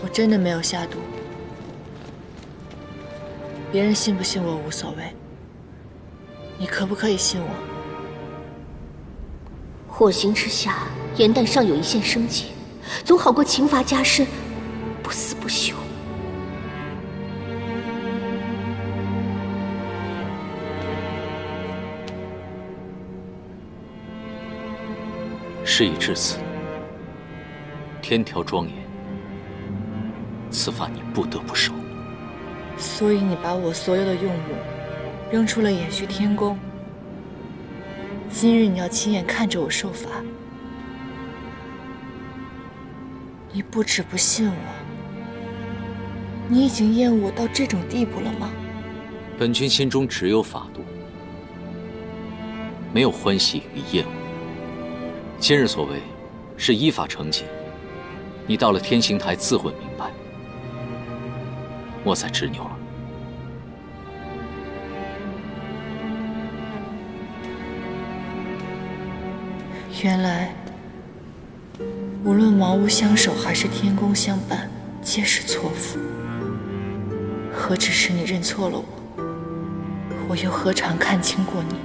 我真的没有下毒，别人信不信我无所谓，你可不可以信我？火刑之下，颜淡尚有一线生机，总好过刑罚加深，不死不休。事已至此，天条庄严，此法你不得不受。所以你把我所有的用武扔出了延续天宫，今日你要亲眼看着我受罚。你不止不信我，你已经厌恶我到这种地步了吗？本君心中只有法度，没有欢喜与厌恶。今日所为是依法惩戒，你到了天刑台自会明白，莫再执拗了。原来，无论茅屋相守还是天宫相伴，皆是错付。何止是你认错了我，我又何尝看清过你？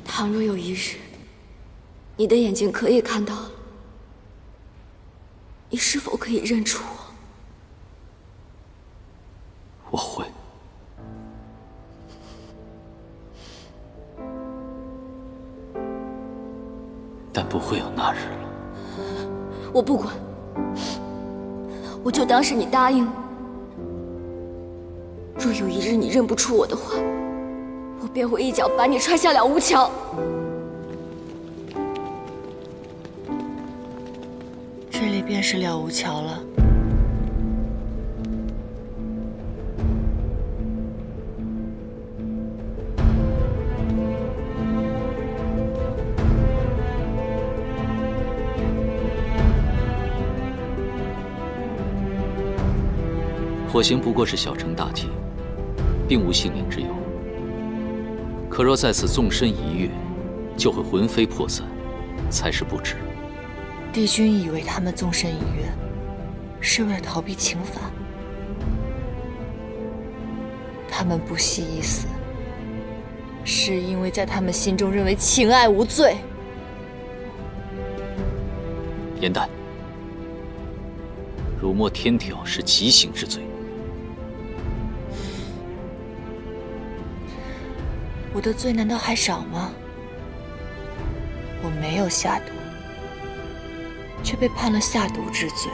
倘若有一日，你的眼睛可以看到了，你是否可以认出我？我会。但不会有那日了。我不管，我就当是你答应了。若有一日你认不出我的话，我便会一脚把你踹下了吴桥。这里便是了无桥了。火刑不过是小惩大戒，并无性命之忧。可若在此纵身一跃，就会魂飞魄散，才是不知。帝君以为他们纵身一跃，是为了逃避刑罚。他们不惜一死，是因为在他们心中认为情爱无罪。颜淡，辱没天条是极刑之罪。我的罪难道还少吗？我没有下毒，却被判了下毒之罪。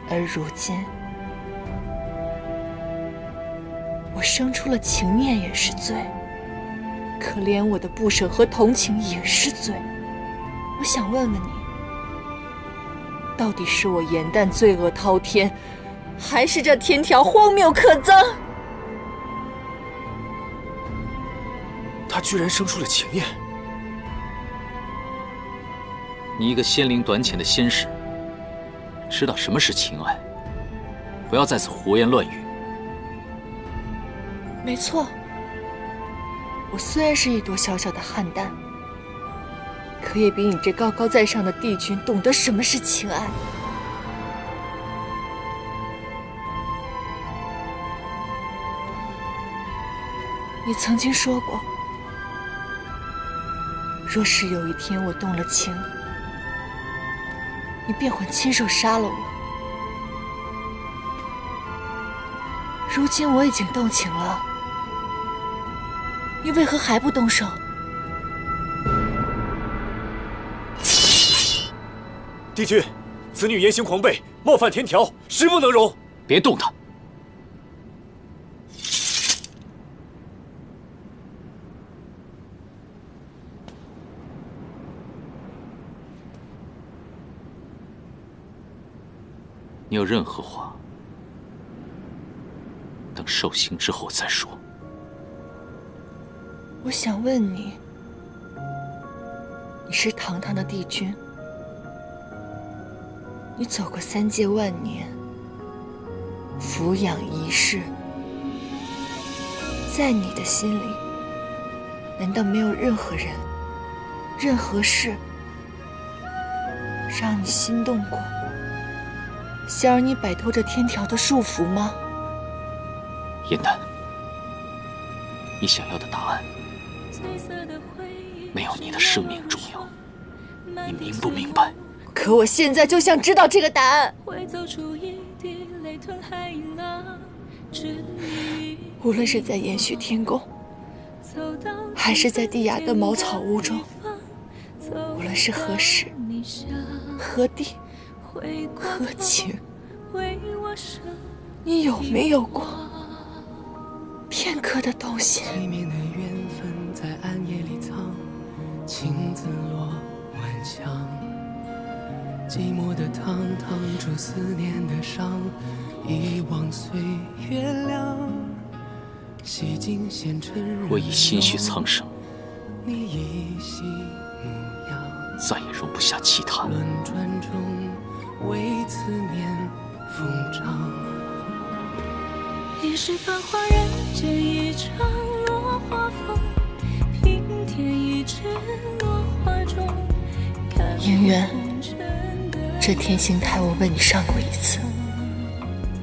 而如今，我生出了情念也是罪，可怜我的不舍和同情也是罪。我想问问你，到底是我颜淡罪恶滔天，还是这天条荒谬可憎？他居然生出了情念！你一个仙龄短浅的仙士，知道什么是情爱？不要在此胡言乱语。没错，我虽然是一朵小小的菡萏，可也比你这高高在上的帝君懂得什么是情爱。你曾经说过，若是有一天我动了情，你便会亲手杀了我。如今我已经动情了，你为何还不动手？帝君，此女言行狂悖，冒犯天条，实不能容。别动她！你有任何话，等受刑之后再说。我想问你，你是堂堂的帝君，你走过3界万年，俯仰一世，在你的心里，难道没有任何人、任何事让你心动过，想让你摆脱这天条的束缚吗？燕丹，你想要的答案没有你的生命重要，你明不明白？可我现在就想知道这个答案。无论是在延续天宫，还是在地崖的茅草屋中，无论是何时、何地、何情，你有没有过片刻的动心？体面的缘分在暗夜里藏，情字落晚香。寂寞的汤烫出思念的伤，遗忘岁月凉。洗尽纤尘人我已心绪苍生，你依稀模样，再也容不下其他。轮转中为思念疯长。也是繁华人间一场落花风，平添一纸落花中。姻缘，这天星台我为你上过1次，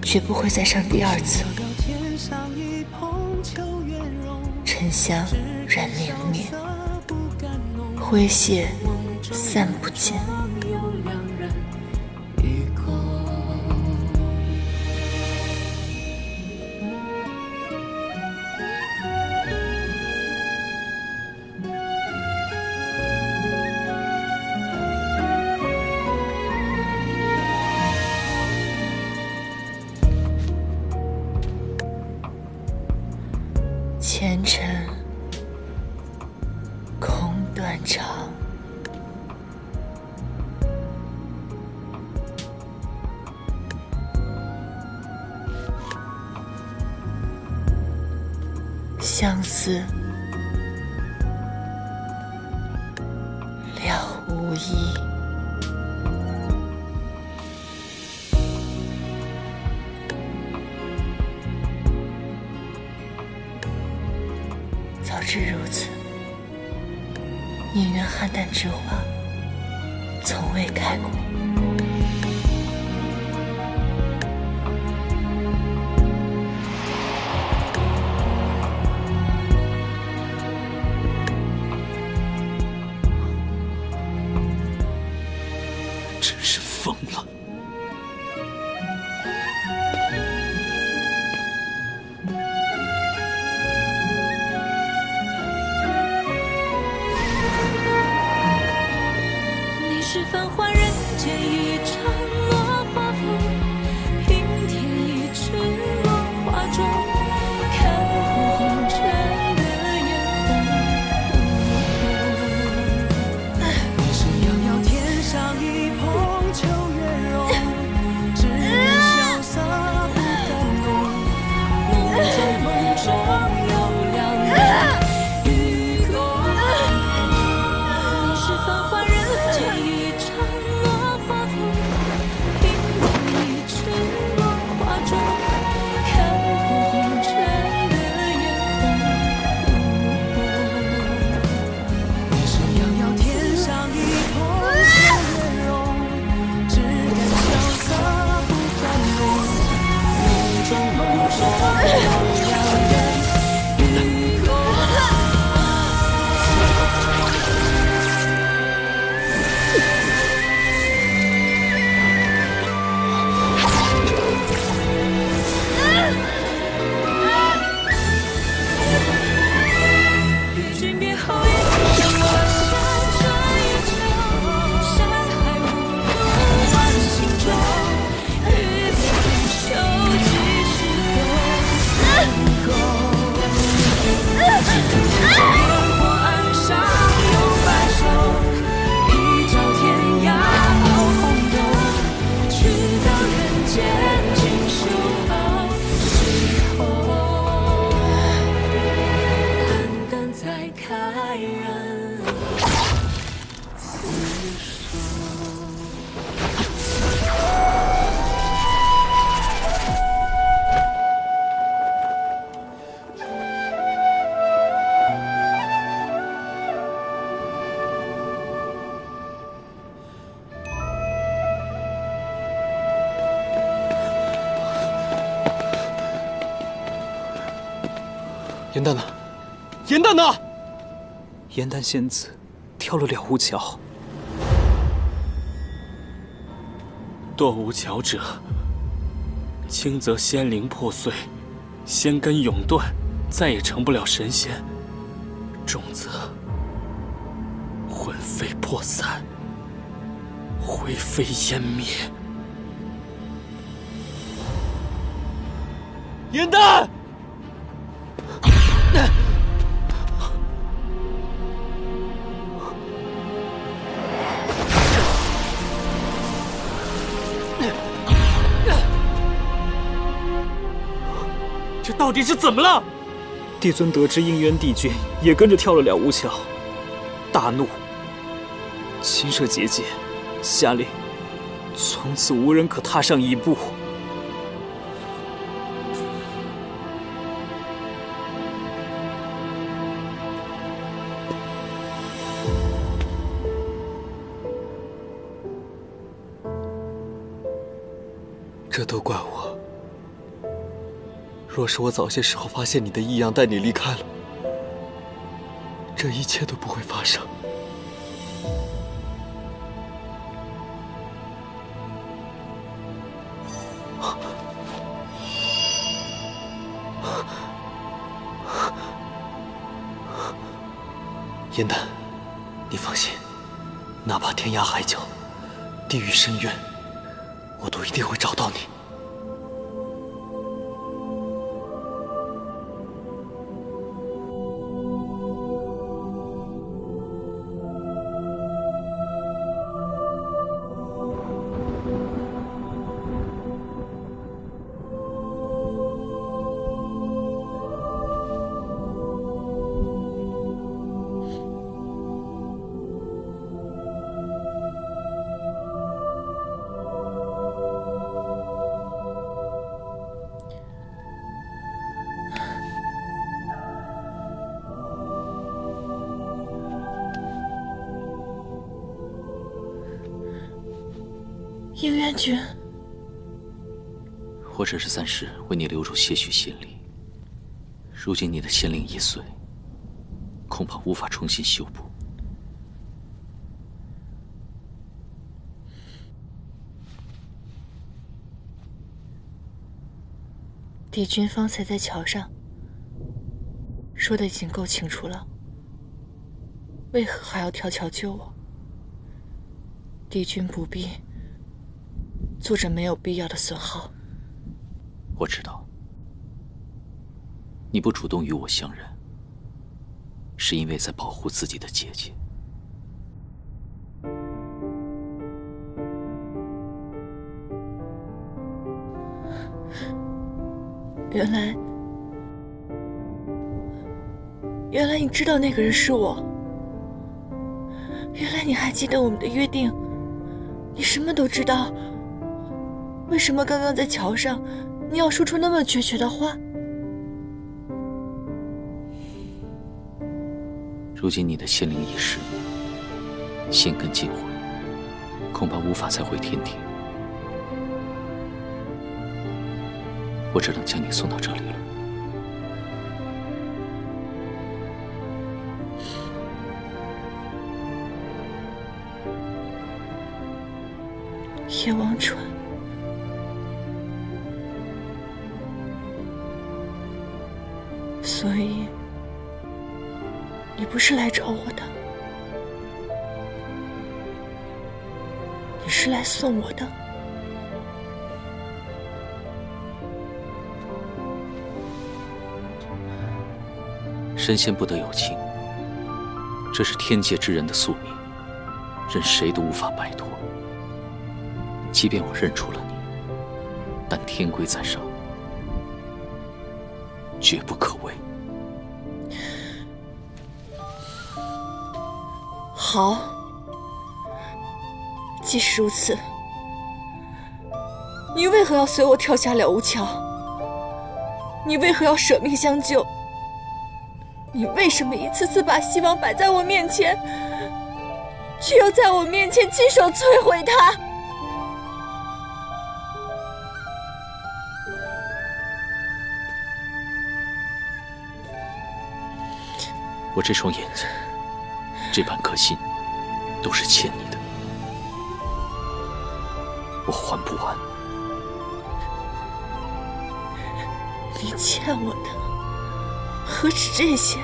绝不会再上第2次。沉香染明灭，灰屑散不见。前尘空断肠，相思了无遗。早知如此，宁愿邯郸之花从未开过。真是疯了。你是繁华人间颜淡呢？颜淡呢？颜淡仙子跳了了无桥。堕无桥者，轻则仙灵破碎，仙根永断，再也成不了神仙；重则魂飞魄散，灰飞烟灭。颜淡！这到底是怎么了？帝尊得知应渊帝君也跟着跳了了无桥，大怒，亲设结界，下令从此无人可踏上一步。这都怪我。若是我早些时候发现你的异样，带你离开了，这一切都不会发生。颜淡，你放心，哪怕天涯海角、地狱深渊，我都一定会找到你。应渊君，我只是暂时为你留住些许仙力。如今你的仙灵已碎，恐怕无法重新修补。帝君方才在桥上说的已经够清楚了，为何还要跳桥救我？帝君不必做着没有必要的损耗。我知道，你不主动与我相认，是因为在保护自己的姐姐。原来你知道那个人是我。原来你还记得我们的约定，你什么都知道。为什么刚刚在桥上，你要说出那么决绝的话？如今你的仙灵已逝，仙根尽毁，恐怕无法再回天庭。我只能将你送到这里了。叶王川，所以你不是来找我的，你是来送我的。神仙不得有情，这是天界之人的宿命，任谁都无法摆脱。即便我认出了你，但天规在上，绝不可违。好，既是如此，你为何要随我跳下了无桥？你为何要舍命相救？你为什么一次次把希望摆在我面前，却要在我面前亲手摧毁它？我这双眼睛，这半颗心，都是欠你的，我还不完。你欠我的何止这些？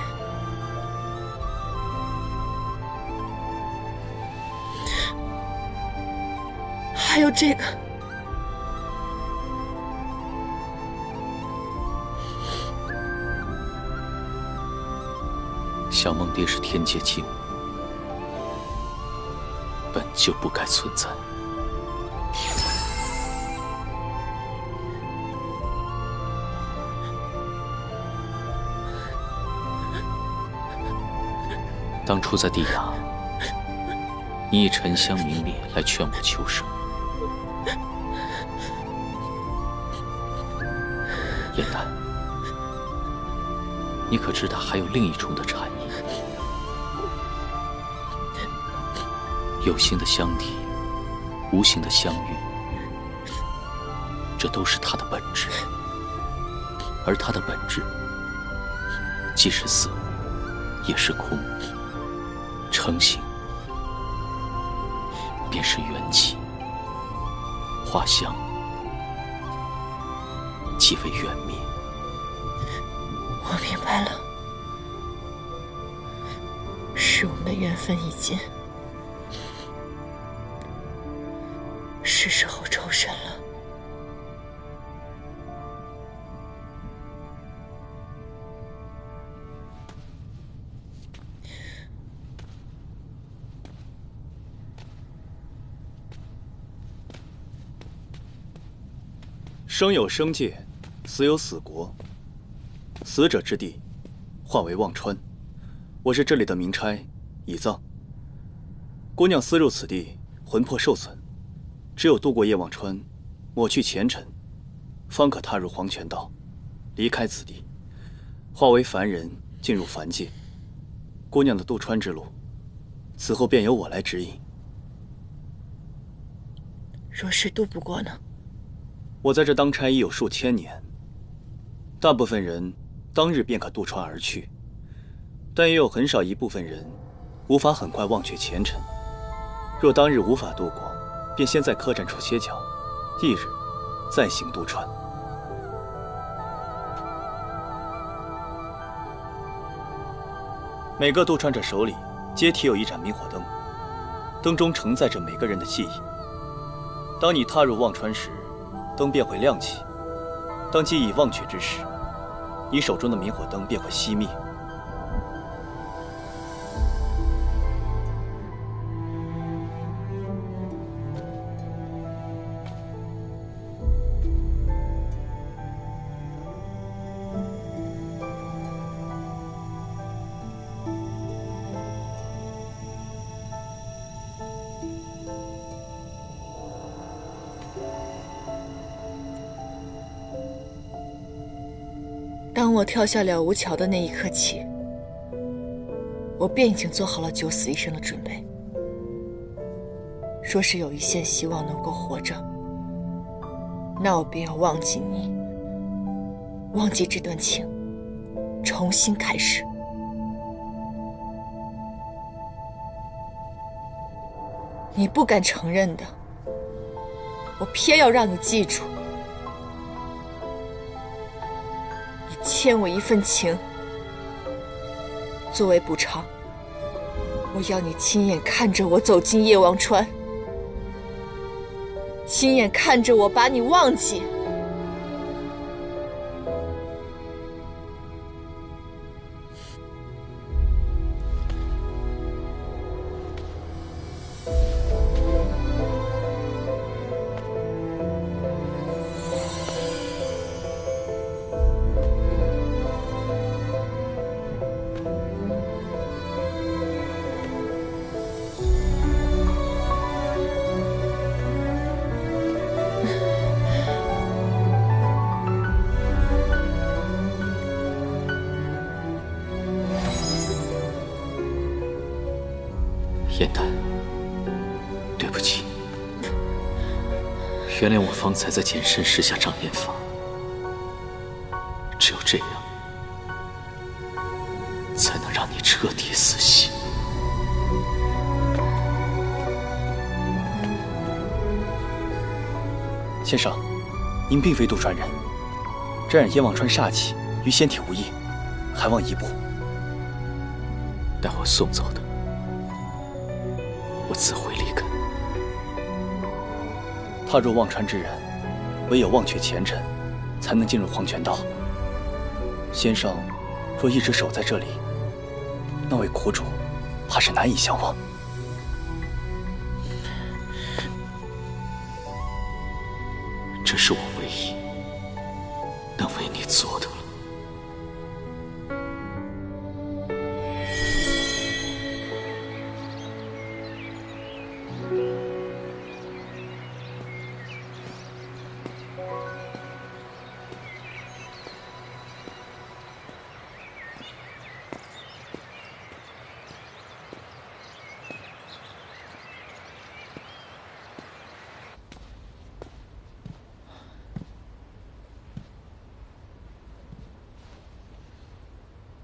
还有这个。小梦蝶是天界精，本就不该存在。当初在地崖，你以沉香明烈来劝我求生。燕丹，你可知道还有另一重的禅意？有形的相体，无形的相遇，这都是它的本质。而它的本质，既是色，也是空。成形，便是缘起；化相，即为缘灭。我明白了，是我们的缘分已尽，是时候抽身了。生有生界，死有死国。死者之地，化为忘川。我是这里的民差，已葬。姑娘私入此地，魂魄受损，只有渡过夜忘川，抹去前尘，方可踏入黄泉道，离开此地，化为凡人，进入凡界。姑娘的渡川之路，此后便由我来指引。若是渡不过呢？我在这当差已有数千年，大部分人当日便可渡川而去，但也有很少一部分人无法很快忘却前尘。若当日无法渡过，便先在客栈处歇脚，翌日再行渡川。每个渡川者手里皆提有一盏明火灯，灯中承载着每个人的记忆。当你踏入忘川时，灯便会亮起；当记忆忘却之时，你手中的明火灯便会熄灭。当我跳下了无桥的那一刻起，我便已经做好了九死一生的准备。若是有一线希望能够活着，那我便要忘记你，忘记这段情，重新开始。你不敢承认的，我偏要让你记住。欠我一份情，作为补偿，我要你亲眼看着我走进夜忘川，亲眼看着我把你忘记。燕丹，对不起，原谅我方才在简身施下障眼法。只有这样，才能让你彻底死心。先生，您并非渡川人，沾染燕望川煞气，与仙体无异，还望移步。待我送走他，我自会立根。踏入忘川之人，唯有忘却前尘，才能进入黄泉道。先生若一直守在这里，那位苦主怕是难以相忘。这是我唯一能为你做的了。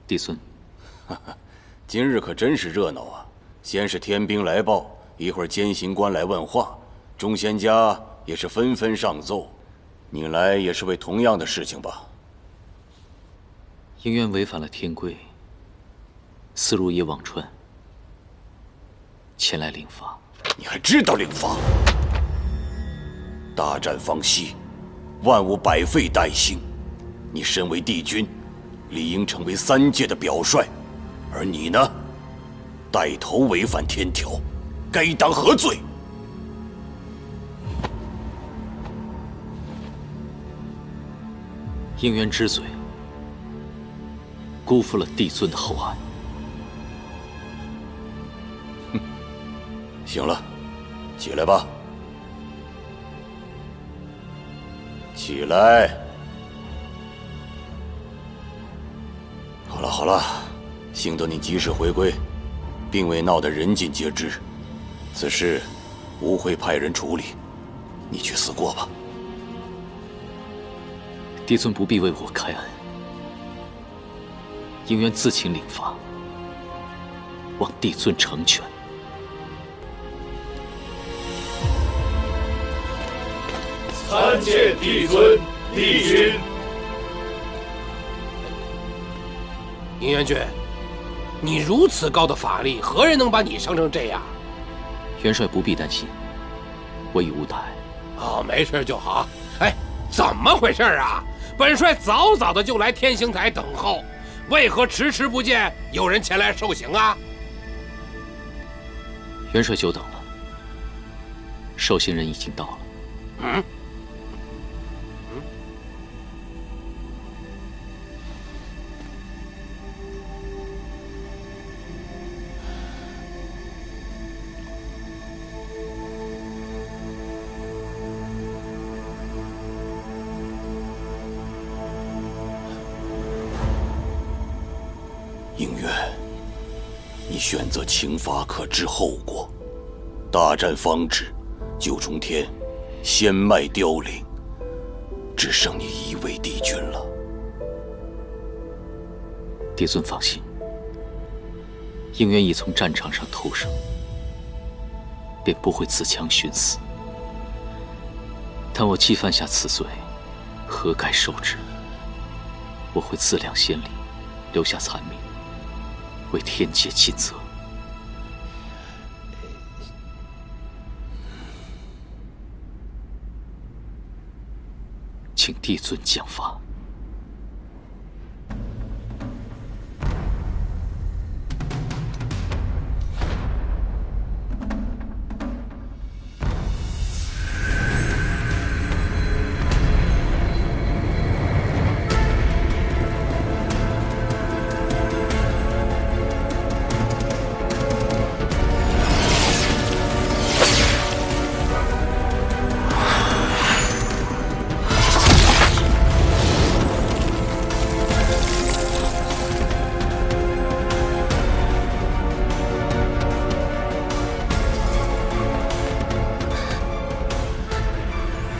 帝孙，今日可真是热闹啊！先是天兵来报，一会儿监刑官来问话，众仙家也是纷纷上奏。你来也是为同样的事情吧？应渊违反了天规，私入叶忘川，前来领罚。你还知道领罚？大战方息，万物百废待兴。你身为帝君，理应成为3界的表率，而你呢，带头违反天条，该当何罪？应渊之罪，辜负了帝尊的厚爱。哼，行了，起来吧，起来。好了好了，幸得你及时回归，并未闹得人尽皆知。此事吾会派人处理，你去思过吧。帝尊不必为我开恩，应渊自请领罚，望帝尊成全。参见帝尊，帝君。应元君，你如此高的法力，何人能把你伤成这样？元帅不必担心，我已无大碍。哦，没事就好。哎，怎么回事啊？本帅早早的就来天刑台等候，为何迟迟不见有人前来受刑啊？元帅久等了，受刑人已经到了。嗯。应渊，你选择刑罚可知后果。大战方止，九重天仙脉凋零，只剩你一位帝君了。帝尊放心，应渊已从战场上偷生，便不会自强寻死。但我既犯下此罪，何该受之？我会自量先例，留下残命，为天界尽责。请帝尊降罚。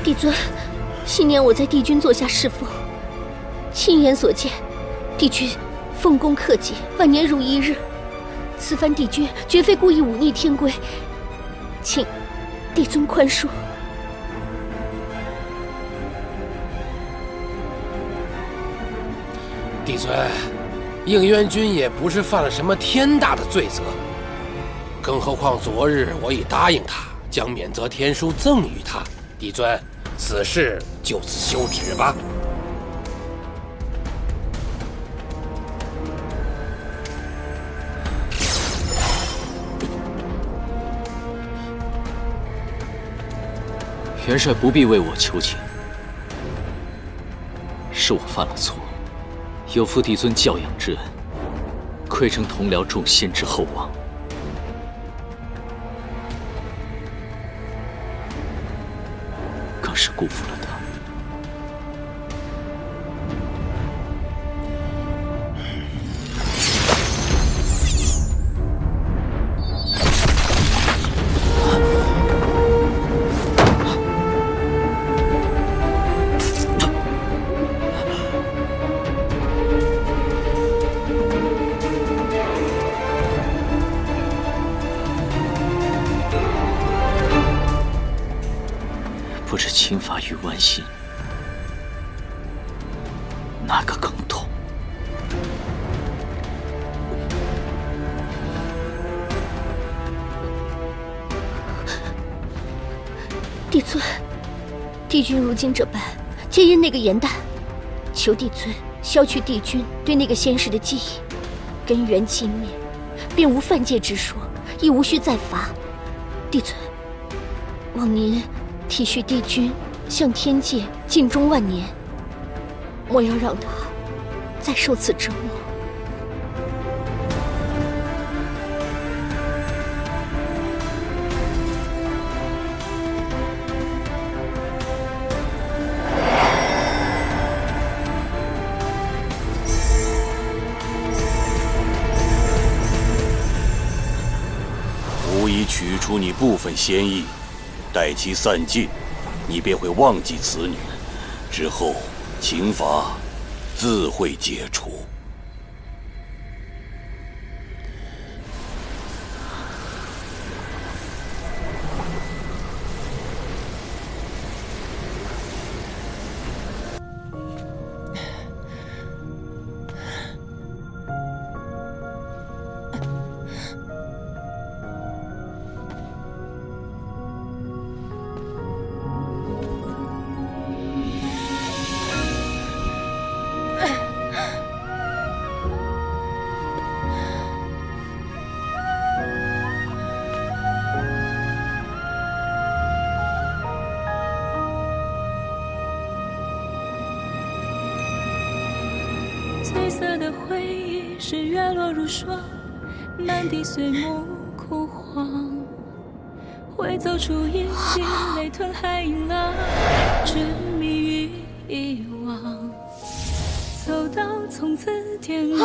帝尊，昔年我在帝君座下侍奉，亲眼所见，帝君奉公克己，万年如一日。此番帝君绝非故意忤逆天规，请帝尊宽恕。帝尊，应渊君也不是犯了什么天大的罪责，更何况昨日我已答应他将免责天书赠予他。帝尊，此事就此休止吧。元帅不必为我求情，是我犯了错，有负帝尊教养之恩，亏称同僚众先知厚望，更是辜负了他。不知秦法与剜心，哪个更痛？帝尊，帝君如今这般，皆因那个严旦，求帝尊消去帝君对那个仙士的记忆，根源尽灭，便无犯戒之说，亦无需再罚。帝尊，望您体恤帝君向天界尽忠万年，莫要让他再受此折磨。吾已取出你部分仙意，待其散尽，你便会忘记此女，之后情罚自会解除。褪色的回忆是月落如霜，满地碎木枯黄。会走出一滴泪吞海银浪，执迷于遗忘。走到从此天各一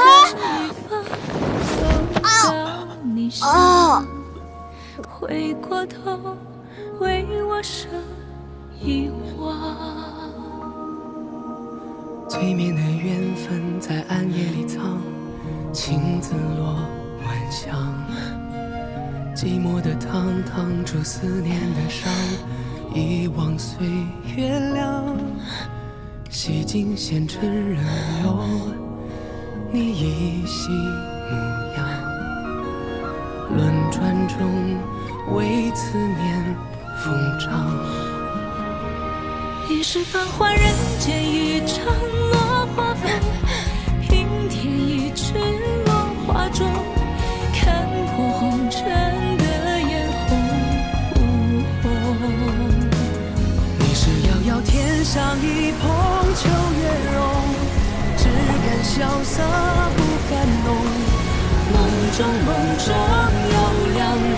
方，走到你身旁，回过头为我生遗忘。催眠的缘分在暗夜里藏，情字落晚香。寂寞的汤烫出思念的伤，遗忘岁月凉。洗尽纤尘仍有你依稀模样。轮转中为思念疯长。一世繁华人间一场落花风，平添一池落花中，看破红尘的眼红。你是遥遥天上一捧秋月容，只敢潇洒不敢浓。梦中有两人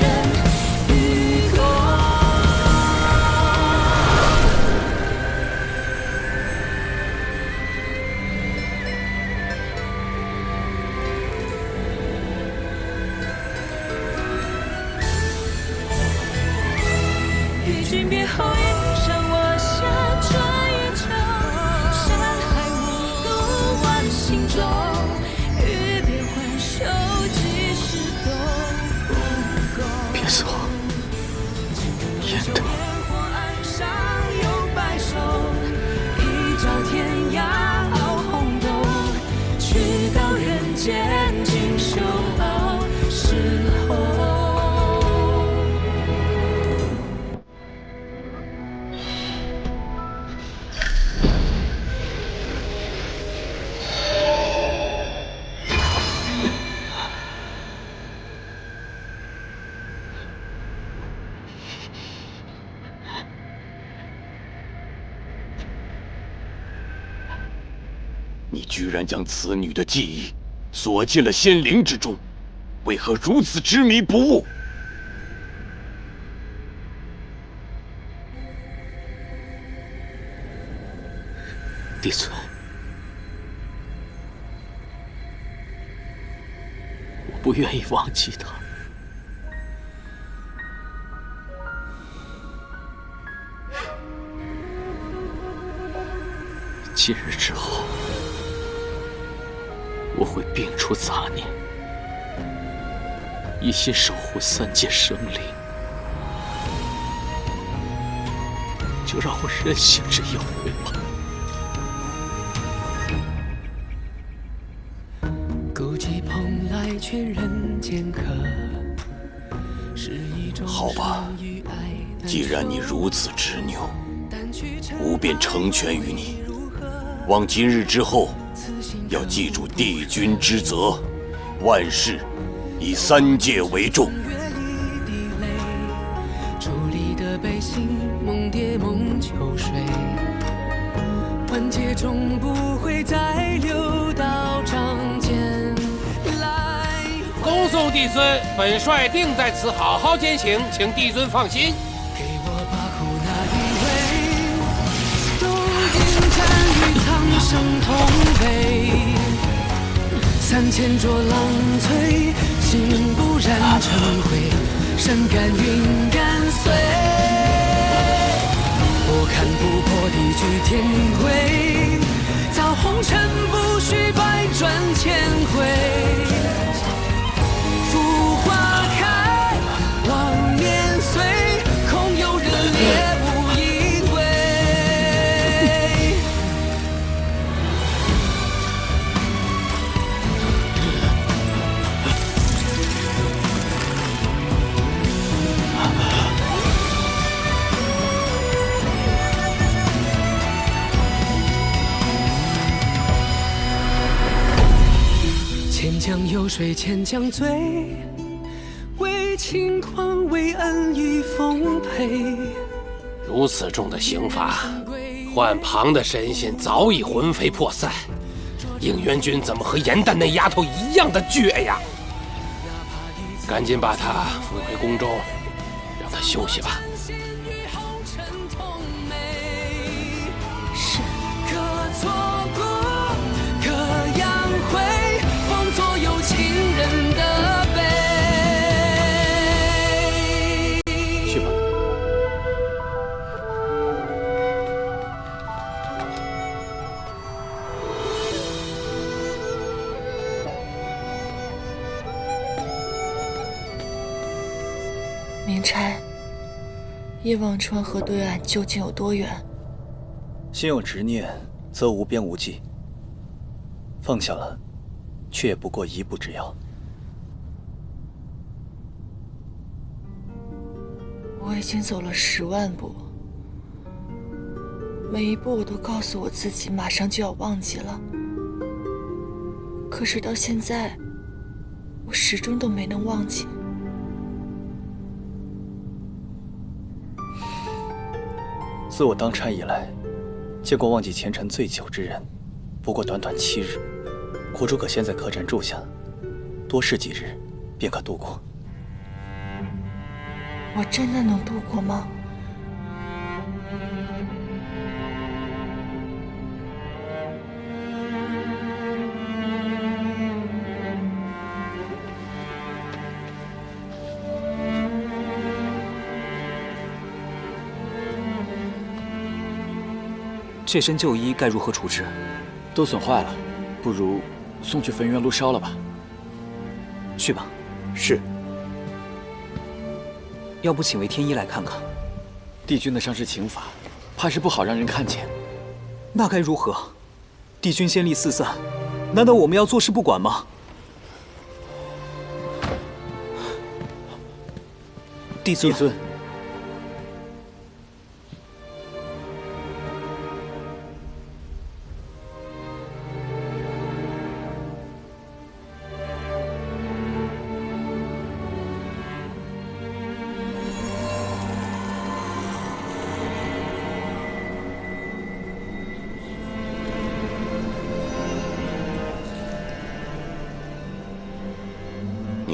与共。君别后，迎上我下这一程，山海无路万心中，欲别还休几时冬。你居然将此女的记忆锁进了仙灵之中，为何如此执迷不悟？帝尊，我不愿意忘记她。今日之后，我会摒除杂念，一心守护三界生灵。就让我任性这一回吧。孤寂蓬莱劝人间客，是一种好吧，既然你如此执拗，吾便成全于你。望今日之后，要记住帝君之责，万事以三界为重。伫立的悲喜，梦蝶梦秋水，万劫终不会再流到掌间来。恭送帝尊，本帅定在此好好践行，请帝尊放心。给我把苦那一位，都应战于苍生同悲。3000浊浪摧，心不染成灰，身甘云干碎。我看不破地居天规，造红尘不须百转千回。浮花开，望年岁，空有热烈无一归。千江有水千江醉，为轻狂为恩义奉陪。如此重的刑罚，换旁的神仙早已魂飞魄散。应元君怎么和严旦那丫头一样的倔呀？赶紧把她扶回宫中，让她休息吧。是。可错过，可扬回，放左右情人的悲。去吧。明差，叶忘川河对岸究竟有多远？心有执念，则无边无际；放下了，却也不过一步之遥。我已经走了10万步，每一步我都告诉我自己马上就要忘记了。可是到现在，我始终都没能忘记。自我当差以来，见过忘记前尘最久之人，不过短短7日。苦主可先在客栈住下，多试几日，便可度过。我真的能度过吗？这身旧衣该如何处置？都损坏了，不如送去焚元炉烧了吧。去吧。是。要不请为天一来看看？帝君的伤势刑罚，怕是不好让人看见。那该如何？帝君仙力四散，难道我们要坐视不管吗？帝尊。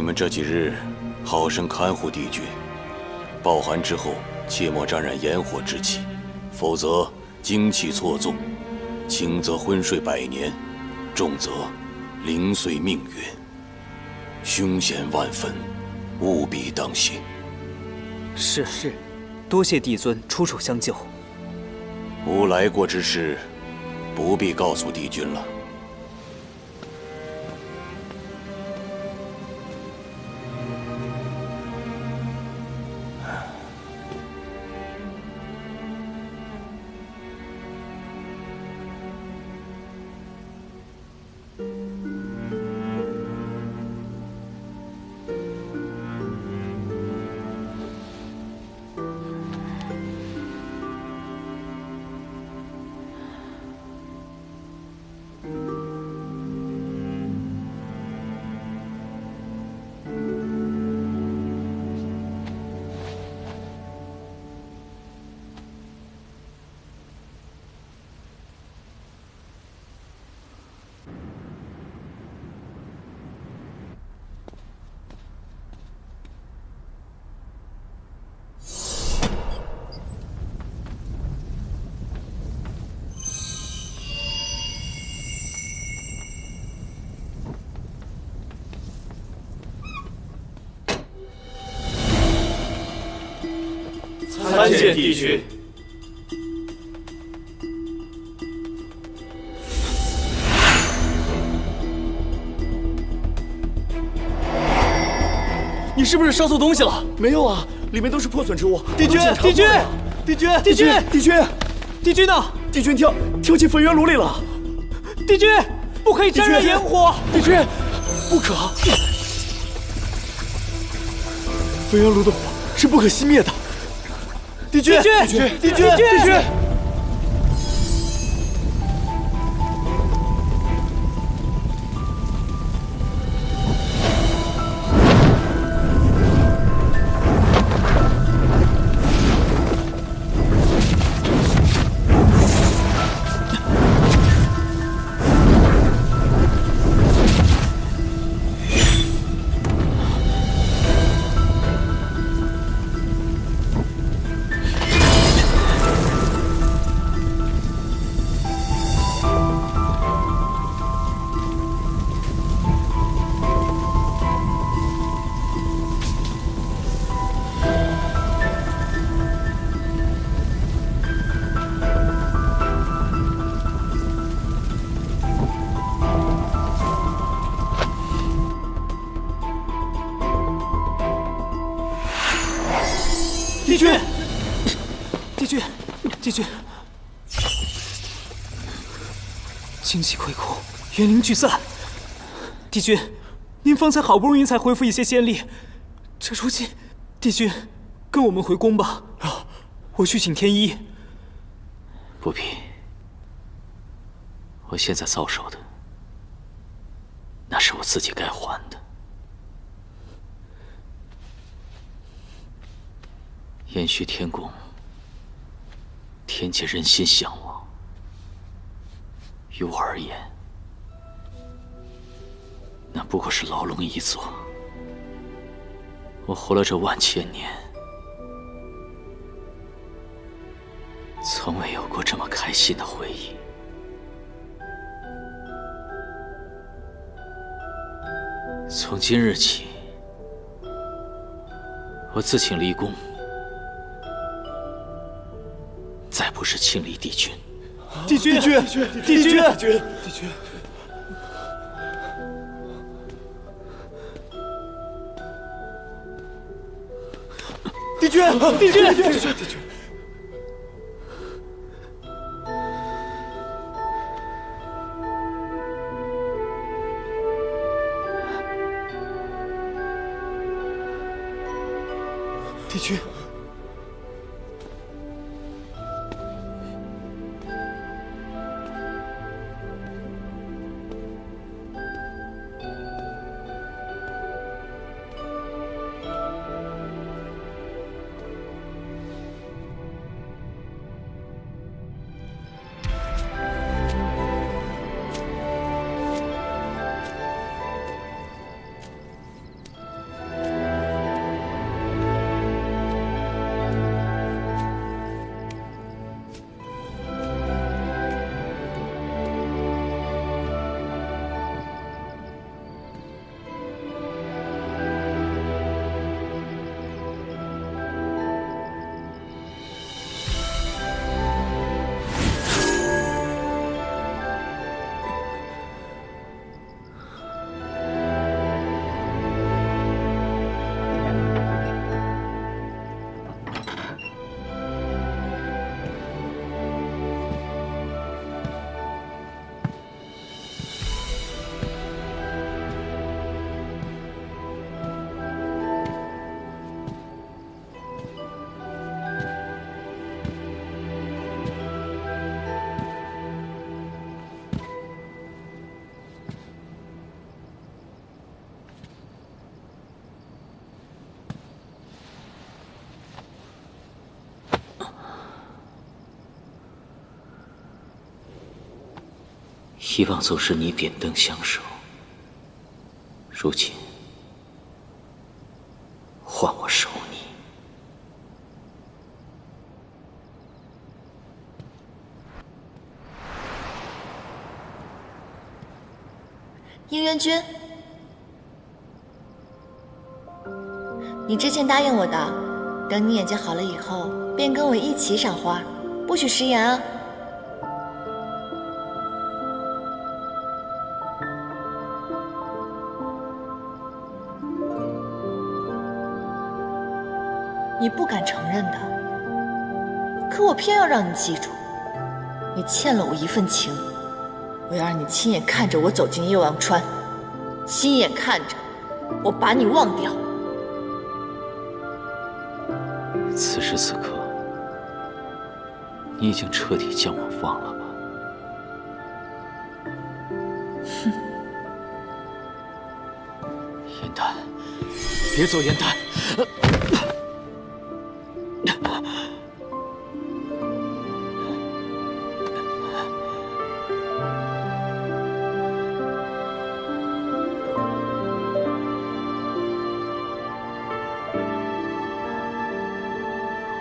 你们这几日好生看护帝君，暴寒之后切莫沾染炎火之气，否则精气错纵，轻则昏睡100年，重则零碎命运，凶险万分，务必当心。是，多谢帝尊出手相救。无来过之事，不必告诉帝君了。参见帝君。你是不是烧错东西了？没有啊，里面都是破损之物。帝君，帝君，帝君，帝君，帝君，帝君呢？帝君跳进焚元炉里了。帝君，不可以沾染炎火。帝君，不可。焚元炉的火是不可熄灭的。帝君，帝君，帝君，帝君。帝君，精气溃空，元灵聚散。帝君，您方才好不容易才恢复一些仙力，这如今，帝君，跟我们回宫吧。我去请天医。不必，我现在遭受的，那是我自己该还的。延续天宫。天界人心向往，于我而言，那不过是牢笼一座。我活了这万千年，从未有过这么开心的回忆。从今日起，我自请离宫。再不是亲离帝君，帝君，帝君，帝君，帝君，帝君，帝君，帝君，帝君。帝君。以往总是你点灯相守，如今换我守你。应元君，你之前答应我的，等你眼睛好了以后，便跟我一起赏花，不许食言啊！你不敢承认的，可我偏要让你记住，你欠了我一份情。我要让你亲眼看着我走进夜王川，亲眼看着我把你忘掉。此时此刻，你已经彻底将我忘了吧？哼！颜淡，别走，颜淡。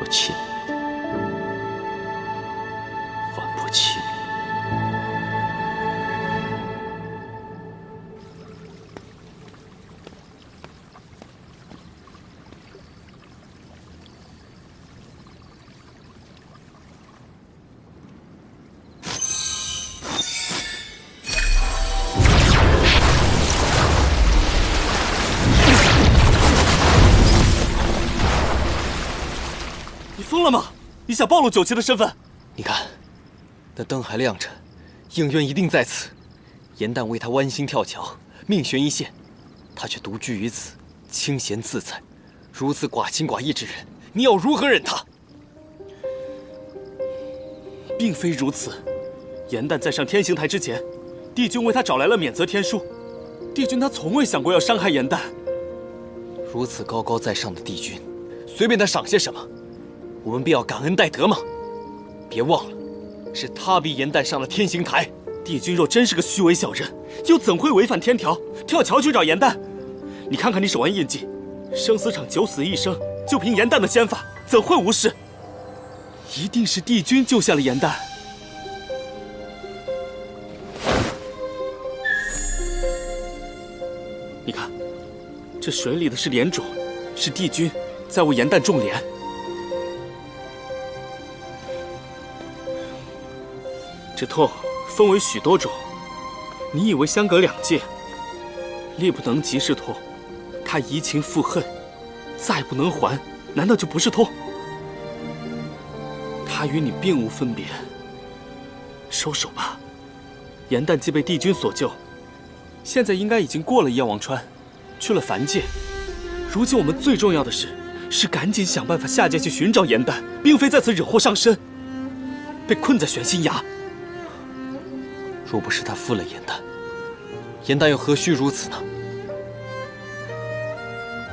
我欠你的，还不起你。疯了吗？你想暴露九七的身份？你看，那灯还亮着，应渊一定在此。颜淡为他剜心跳桥，命悬一线，他却独居于此，清闲自在。如此寡情寡义之人，你要如何忍他？并非如此。颜淡在上天刑台之前，帝君为他找来了免责天书。帝君他从未想过要伤害颜淡。如此高高在上的帝君，随便他赏些什么，我们便要感恩戴德吗？别忘了，是他逼颜淡上了天刑台。帝君若真是个虚伪小人，又怎会违反天条，跳桥去找颜淡？你看看你手腕印记，生死场九死一生，就凭颜淡的仙法，怎会无事？一定是帝君救下了颜淡。你看，这水里的是莲种，是帝君在为颜淡种莲。这痛分为许多种，你以为相隔两界，力不能及是痛，他移情复恨，再不能还，难道就不是痛？他与你并无分别，收手吧。颜淡既被帝君所救，现在应该已经过了妖王川，去了凡界。如今我们最重要的是赶紧想办法下界去寻找颜淡，并非在此惹祸上身，被困在玄心崖。若不是他负了颜淡，颜淡又何须如此呢？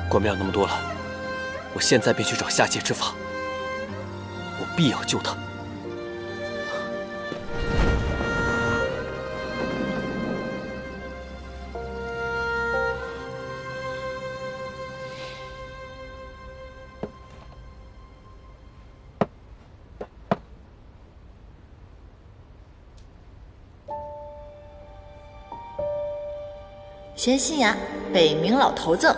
管不了那么多了，我现在便去找下界之法，我必要救他。玄心崖，北冥老头赠。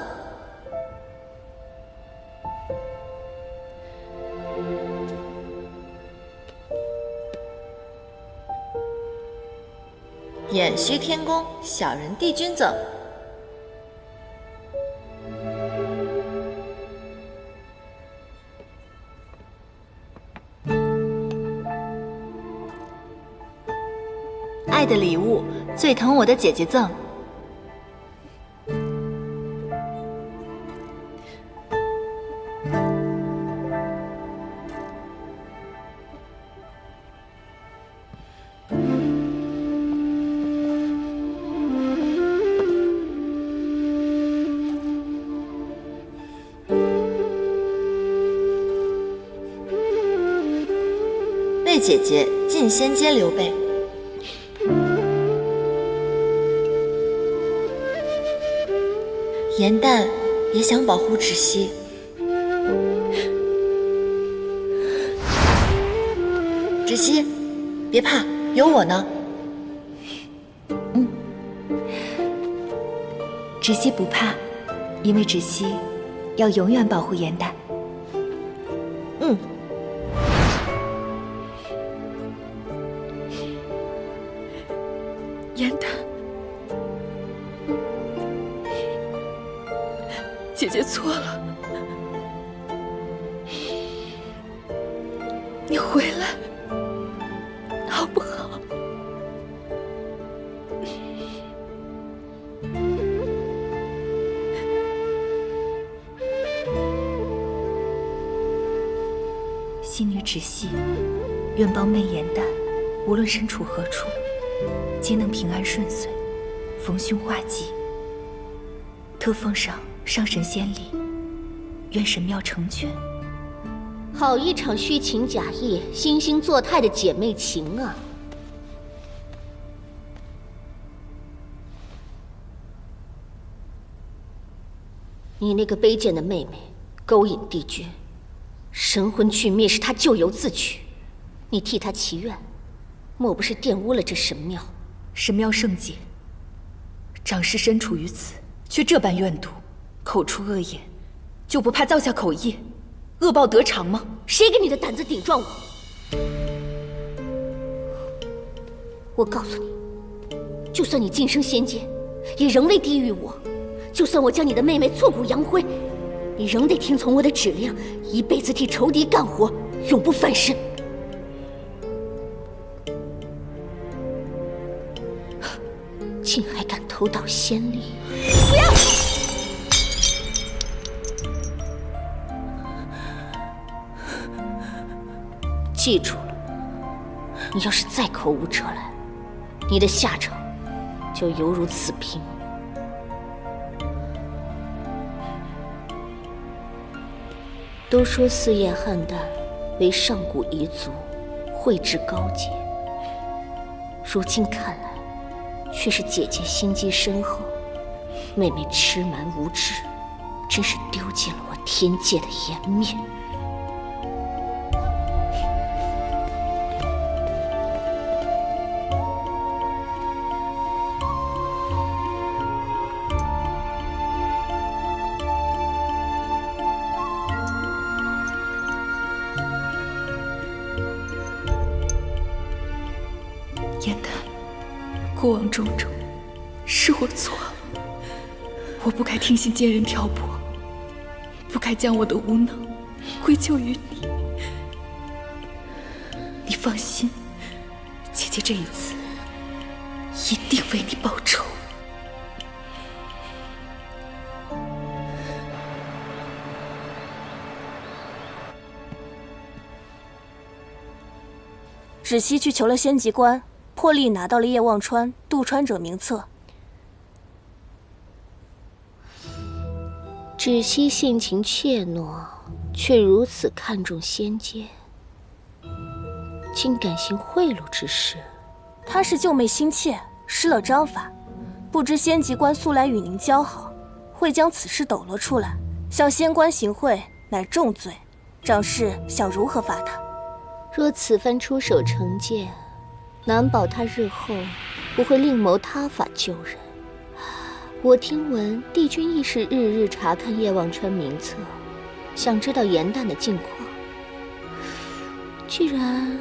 偃虚天宫，小人帝君赠。爱的礼物，最疼我的姐姐赠。为姐姐进仙阶刘备。颜淡也想保护芷溪。芷溪，别怕，有我呢。芷溪不怕，因为芷溪要永远保护颜淡。颜淡，姐姐错了，你回来好不好？西女芷溪愿帮妹颜淡，无论身处何处，皆能平安顺遂，逢凶化吉。特奉上上神仙礼，愿神庙成全。好一场虚情假意、惺惺作态的姐妹情啊！你那个卑贱的妹妹勾引帝君，神魂俱灭是她咎由自取，你替她祈愿，莫不是玷污了这神庙？神庙圣洁，长师身处于此，却这般怨毒，口出恶言，就不怕造下口业，恶报得偿吗？谁给你的胆子顶撞我？我告诉你，就算你晋升仙阶，也仍未低于我；就算我将你的妹妹挫骨扬灰，你仍得听从我的指令，一辈子替仇敌干活，永不翻身。竟还敢偷盗仙力！不要！记住了，你要是再口无遮拦，你的下场就犹如此平。都说四叶汉旦为上古遗族，慧智高洁，如今看来，却是姐姐心机深厚，妹妹痴蛮无知，真是丢尽了我天界的颜面。颜淡，过往种种，是我错了。我不该听信奸人挑拨，不该将我的无能归咎于你。你放心，姐姐这一次一定为你报仇。芷溪去求了仙籍官，破例拿到了叶望川渡川者名册。芷溪性情怯懦，却如此看重仙阶，竟敢行贿赂之事。她是救妹心切，失了章法，不知仙籍官素来与您交好，会将此事抖了出来，向仙官行贿，乃重罪。长氏想如何罚他？若此番出手惩戒，难保他日后不会另谋他法救人。我听闻帝君亦是日日查看叶望川名册，想知道颜淡的近况。既然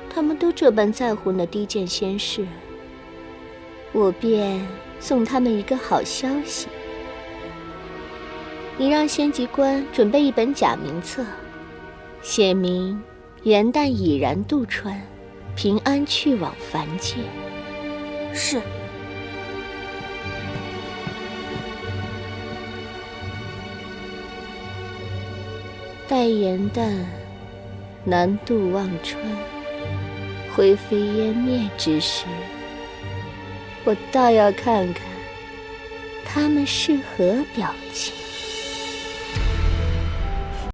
他们都这般在乎那低贱仙士，我便送他们一个好消息。你让仙籍官准备一本假名册，写明颜淡已然渡川，平安去往凡界。是。待颜淡南渡忘川，灰飞烟灭之时，我倒要看看他们是何表情。